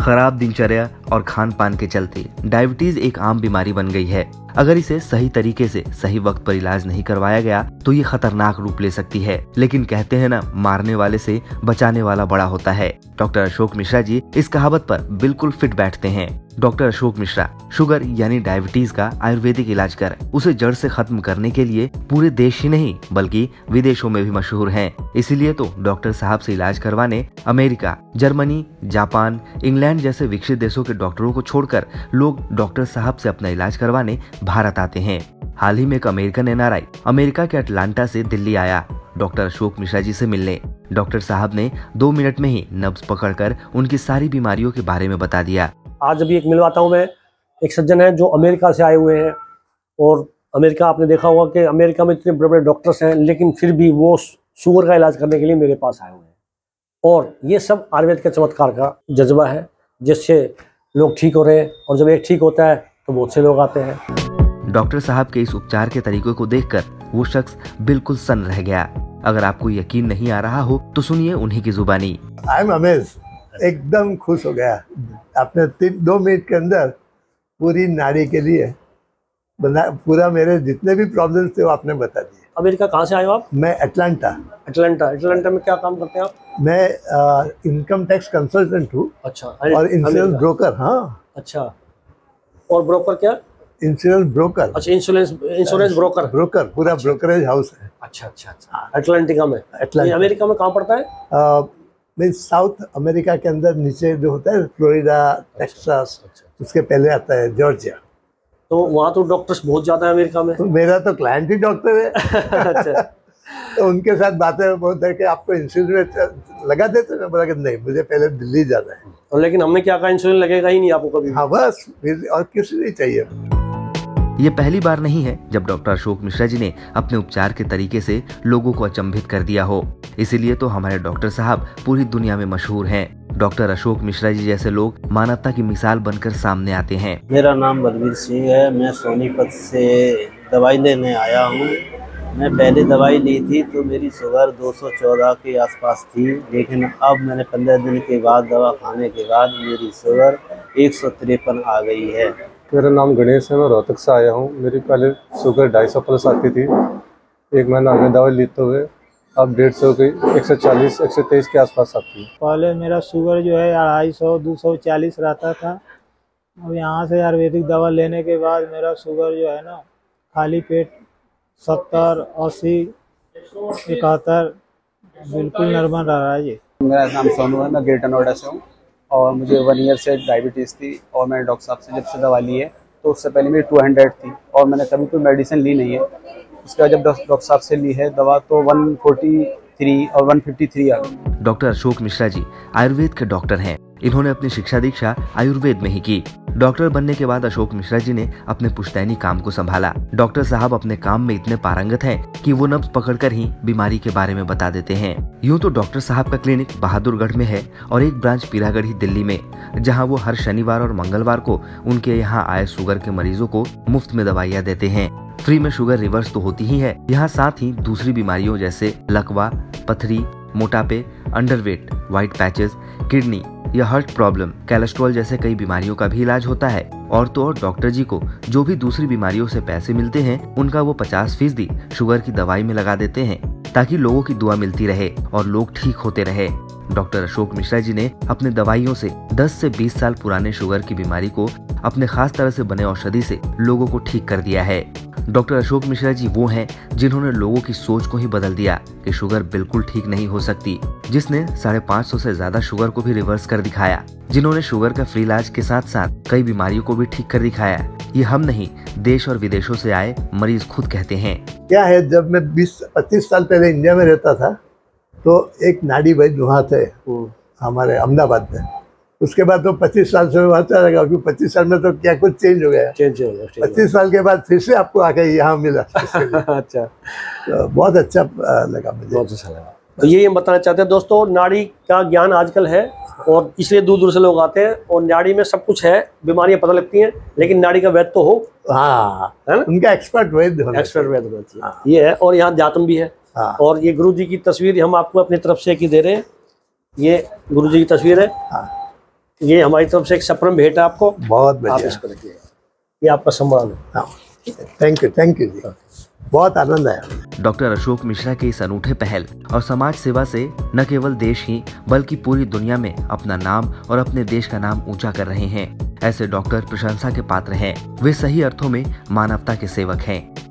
खराब दिनचर्या और खान पान के चलते डायबिटीज एक आम बीमारी बन गई है। अगर इसे सही तरीके से सही वक्त पर इलाज नहीं करवाया गया तो ये खतरनाक रूप ले सकती है। लेकिन कहते हैं ना, मारने वाले से बचाने वाला बड़ा होता है। डॉक्टर अशोक मिश्रा जी इस कहावत पर बिल्कुल फिट बैठते हैं। डॉक्टर अशोक मिश्रा शुगर यानी डायबिटीज का आयुर्वेदिक इलाज कर उसे जड़ से खत्म करने के लिए पूरे देश ही नहीं बल्कि विदेशों में भी मशहूर हैं। इसीलिए तो डॉक्टर साहब से इलाज करवाने अमेरिका, जर्मनी, जापान, इंग्लैंड जैसे विकसित देशों के डॉक्टरों को छोड़कर लोग डॉक्टर साहब से अपना इलाज करवाने भारत आते हैं। हाल ही में एक अमेरिकन एनआरआई अमेरिका के अटलांटा से दिल्ली आया डॉक्टर अशोक मिश्रा जी से मिलने। डॉक्टर साहब ने 2 मिनट में ही नब्ज पकड़कर उनकी सारी बीमारियों के बारे में बता दिया। आज अभी एक मिलवाता हूँ मैं, एक सज्जन है जो अमेरिका से आए हुए हैं। और अमेरिका, आपने देखा होगा कि अमेरिका में इतने बड़े बड़े डॉक्टर्स हैं, लेकिन फिर भी वो शुगर का इलाज करने के लिए मेरे पास आए हुए हैं। और ये सब आयुर्वेद के चमत्कार का जज्बा है, जिससे लोग ठीक हो रहे हैं। और जब एक ठीक होता है तो बहुत से लोग आते हैं। डॉक्टर साहब के इस उपचार के तरीकों को देखकर वो शख्स बिल्कुल सन्न रह गया। अगर आपको यकीन नहीं आ रहा हो तो सुनिए उन्हीं की जुबानी। आई एम अमेज्ड, एकदम खुश हो गया। आपने 2 मिनट के अंदर पूरी नाड़ी के लिए पूरा मेरे जितने भी प्रॉब्लम्स थे वो आपने बता दिए। अमेरिका कहाँ से आए हो आप? मैं अटलांटा में क्या काम करते हैं आप? मैं इनकम टैक्स कंसल्टेंट हूँ। अच्छा। और इंश्योरेंस ब्रोकर। हाँ। अच्छा। और ब्रोकर क्या? Insurance broker. अच्छा, इंश्योरेंस ब्रोकर। पूरा ब्रोकरेज हाउस है। अच्छा। अटलांटिका में। अमेरिका में कहाँ पड़ता है? मीन साउथ अमेरिका के अंदर नीचे जो होता है फ्लोरिडा, टेक्सास, उसके पहले आता है जॉर्जिया। तो वहाँ तो डॉक्टर्स बहुत ज्यादा है अमेरिका में। तो मेरा तो क्लाइंट ही डॉक्टर है। अच्छा। तो उनके साथ बातें बहुत है कि आपको इंश्योरेंस में लगा देते हैं। बोला कि नहीं, मुझे पहले दिल्ली जाना है। और लेकिन हमने क्या कहा, इंश्योरेंस लगेगा ही नहीं आपको कभी। हाँ बस, और किसी नहीं चाहिए। ये पहली बार नहीं है जब डॉक्टर अशोक मिश्रा जी ने अपने उपचार के तरीके से लोगों को अचंभित कर दिया हो। इसीलिए तो हमारे डॉक्टर साहब पूरी दुनिया में मशहूर हैं। डॉक्टर अशोक मिश्रा जी जैसे लोग मानवता की मिसाल बनकर सामने आते हैं। मेरा नाम बलबीर सिंह है। मैं सोनीपत से दवाई लेने आया हूँ। मैं पहले दवाई ली थी तो मेरी शुगर 214 के आसपास थी, लेकिन अब मैंने 15 दिन के बाद दवा खाने के बाद मेरी शुगर 153 आ गई है। मेरा नाम गणेश है। मैं रोहतक से आया हूँ। मेरी पहले शुगर 250 प्लस आती थी। 1 महीना आगे दवाई लेते हुए अब 150 हो गई, 140, 123 के आसपास आती है। पहले मेरा शुगर जो है 250, 240 रहता था। अब यहाँ से आयुर्वेदिक दवा लेने के बाद मेरा शुगर जो है ना, खाली पेट 70, 80, 71 बिल्कुल नॉर्मल रहा है जी। मेरा नाम सोनू है। मैं ग्रेटर नोएडा से हूँ और मुझे 1 ईयर से डायबिटीज़ थी। और मैंने डॉक्टर साहब से जब से दवा ली है तो उससे पहले मेरी 200 थी और मैंने कभी कोई मेडिसिन ली नहीं है। उसके बाद जब डॉक्टर साहब से ली है दवा तो 143 और 153 आ गई। डॉक्टर अशोक मिश्रा जी आयुर्वेद के डॉक्टर हैं। इन्होंने अपनी शिक्षा दीक्षा आयुर्वेद में ही की। डॉक्टर बनने के बाद अशोक मिश्रा जी ने अपने पुश्तैनी काम को संभाला। डॉक्टर साहब अपने काम में इतने पारंगत हैं कि वो नब्ज पकड़कर ही बीमारी के बारे में बता देते हैं। यूँ तो डॉक्टर साहब का क्लिनिक बहादुरगढ़ में है और एक ब्रांच पीरागढ़ी दिल्ली में, जहाँ वो हर शनिवार और मंगलवार को उनके यहाँ आए शुगर के मरीजों को मुफ्त में दवाइयाँ देते हैं। फ्री में शुगर रिवर्स तो होती ही है, यहाँ साथ ही दूसरी बीमारियों जैसे लकवा, पथरी, मोटापे, अंडरवेट, व्हाइट पैचेस, किडनी या हार्ट प्रॉब्लम, कोलेस्ट्रॉल जैसे कई बीमारियों का भी इलाज होता है। और तो और डॉक्टर जी को जो भी दूसरी बीमारियों से पैसे मिलते हैं उनका वो 50% शुगर की दवाई में लगा देते हैं, ताकि लोगों की दुआ मिलती रहे और लोग ठीक होते रहे। डॉक्टर अशोक मिश्रा जी ने अपने दवाइयों से 10 से 20 साल पुराने शुगर की बीमारी को अपने खास तरह से बने औषधि से लोगों को ठीक कर दिया है। डॉक्टर अशोक मिश्रा जी वो हैं जिन्होंने लोगों की सोच को ही बदल दिया कि शुगर बिल्कुल ठीक नहीं हो सकती, जिसने 550 से ज्यादा शुगर को भी रिवर्स कर दिखाया, जिन्होंने शुगर का फ्री इलाज के साथ साथ कई बीमारियों को भी ठीक कर दिखाया। ये हम नहीं, देश और विदेशों से आए मरीज खुद कहते हैं। क्या है, जब मैं 20-25 साल पहले इंडिया में रहता था तो एक नाड़ी वैद्य वहाँ थे हमारे अहमदाबाद में। उसके बाद तो 25 साल से वहाँ चला गया, क्योंकि 25 साल में तो क्या कुछ चेंज हो गया। 25 साल के बाद फिर से आपको आके यहाँ मिला। अच्छा। तो बहुत अच्छा लगा मुझे। बहुत अच्छा लगा। तो ये हम बताना चाहते हैं दोस्तों, नाड़ी का ज्ञान आजकल है और इसलिए दूर दूर से लोग आते हैं। और नाड़ी में सब कुछ है, बीमारियां पता लगती हैं, लेकिन नाड़ी का वैद्य तो हो। हाँ, है ना, उनका एक्सपर्ट वैद्य होना चाहिए। हाँ। ये है। और यहाँ अध्यात्म भी है। हाँ। और ये गुरु जी की तस्वीर हम आपको अपनी तरफ से की दे रहे हैं। ये गुरु जी की तस्वीर है। हाँ। ये हमारी तरफ से एक सप्रम भेंट है आपको, बहुत आप बढ़िया। इसको रखिए, ये आपका सम्मान है। हाँ, थैंक यू जी, बहुत आनंद आया। डॉक्टर अशोक मिश्रा के इस अनूठे पहल और समाज सेवा से न केवल देश ही बल्कि पूरी दुनिया में अपना नाम और अपने देश का नाम ऊंचा कर रहे हैं। ऐसे डॉक्टर प्रशंसा के पात्र हैं। वे सही अर्थों में मानवता के सेवक हैं।